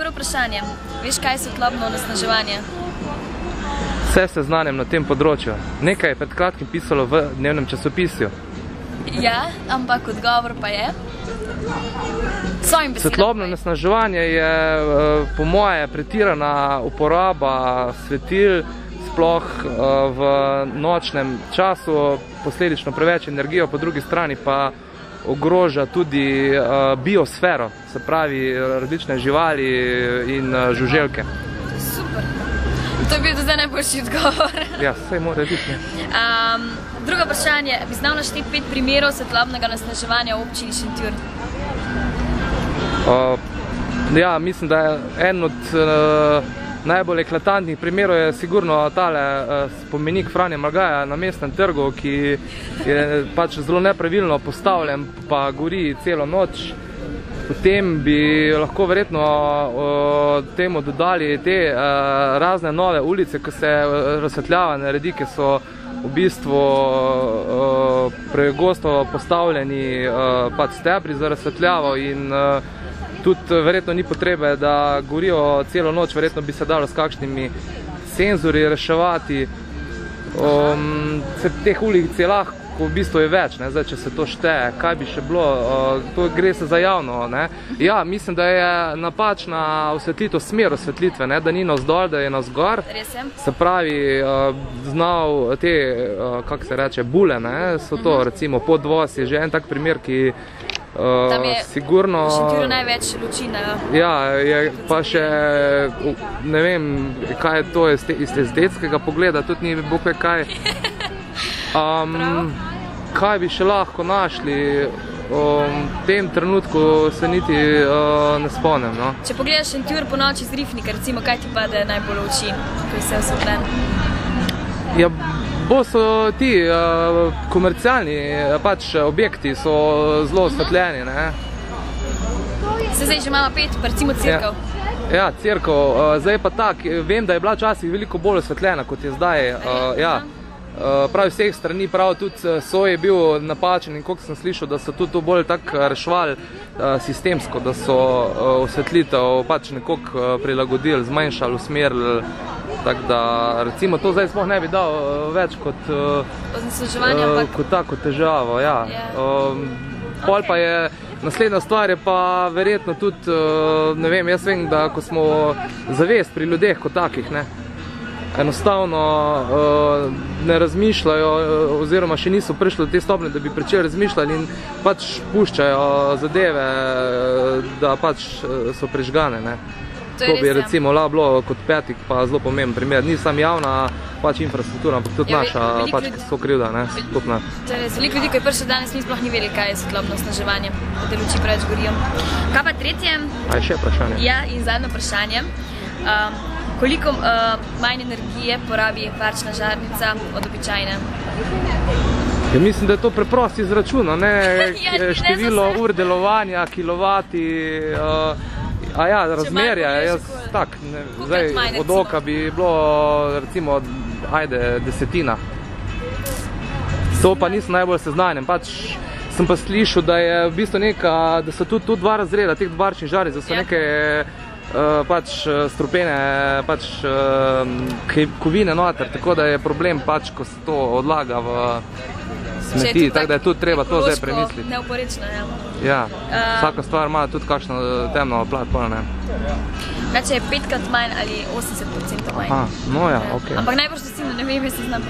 prvo vprašanje. Veš, kaj je svetlobno onesnaževanje? Vse seznanem na tem področju. Nekaj je pred kratkim pisalo v dnevnem časopisju. Ja, ampak odgovor pa je? Svetlobno onesnaževanje je po moje pretirana uporaba svetil, sploh v nočnem času, posledično preveč energijo, po drugi strani pa ogroža tudi biosfero, se pravi različne živali in žuželke. Super. To je bil do zdaj najboljši odgovor. Ja, saj mora biti. Drugo vprašanje. Bi znal našteti 5 primerov svetlobnega onesnaževanja v občini Šentjur? Ja, mislim, da je en od najbolj eklatantnih primerov je sigurno tale spomenik Franje Malgaja na Mestnem trgu, ki je pač zelo nepravilno postavljen, pa gori celo noč. Potem bi lahko verjetno temu dodali te razne nove ulice, ko se razsvetljava naredi, ki so v bistvu pregosto postavljeni pač stebri za razsvetljavo in tudi verjetno ni potrebe, da gorijo celo noč, verjetno bi se dalo s kakšnimi senzori reševati. Teh ulic je lahko, v bistvu je več, zdaj, če se to šteje, kaj bi še bilo, to gre se za javno. Ja, mislim, da je napačna osvetlitev, smer osvetlitve, da ni navzdol, da je navzgor. Se pravi, znal te, kako se reče, bule, so to, recimo podvoz je že en tak primer, ki tam je sigurno, v Šentjurju največ luči. Ja, je pa še, ne vem, kaj je to iz estetskega pogleda, tudi ni bog ve kaj. Kaj bi še lahko našli, v tem trenutku se niti ne spomnim. Če pogledaš Šentjur po noči z Rifnika, recimo, kaj ti pade najbolj v oči, ko je vse osvetljen? Ja, so ti komercialni objekti so zelo osvetljeni. Se zdaj že imamo 5, pa recimo cerkev. Ja, cerkev. Zdaj pa tak, vem, da je bila včasih veliko bolj osvetljena, kot je zdaj. Prav vseh strani, prav tudi Soj je bil napačen in koliko sem slišal, da so tudi to bolj tako reševali sistemsko, da so osvetlitev pač nekoliko prilagodili, zmanjšali, usmerili. Tako da, recimo, to zdaj sploh ne bi dal več kot tako težavo. Pol pa je, naslednja stvar je pa verjetno tudi, ne vem, jaz vem, da ko smo zavest pri ljudeh kot takih, enostavno ne razmišljajo oziroma še niso prišli do te stopnje, da bi pričeli razmišljati in pač puščajo zadeve, da pač so prežgane. To bi recimo bilo kot petik pa zelo pomemben primer. Ni sam javna infrastruktura, ampak tudi naša sokrivda, skupna. To je res. Veliko ljudi, ko je prišel danes, mi sploh ni vedeli, kaj je svetlobno onesnaževanje, da te luči preveč gorijo. Kaj pa tretje? A je še vprašanje? Ja, in zadnje vprašanje. Koliko manj energije porabi varčna žarnica od običajne? Ja, mislim, da je to preprost izračun, število ur delovanja, kilovati, razmerja, tak, zdaj od oka bi bilo, recimo, desetina. To pa nisem najbolj seznanjen, sem pa slišal, da je v bistvu da so tudi dva razreda teh varčnih žaric, da so neke strupene kovine noter, tako da je problem, ko se to odlaga v smeti, tako da je tudi treba to zdaj premisliti. Neoporečno, ja. Vsaka stvar ima tudi kakšno temno plat. Če je 5-krat manj ali 80% manj. No ja, ok. Ampak najbolj ne vem, jaz se znam.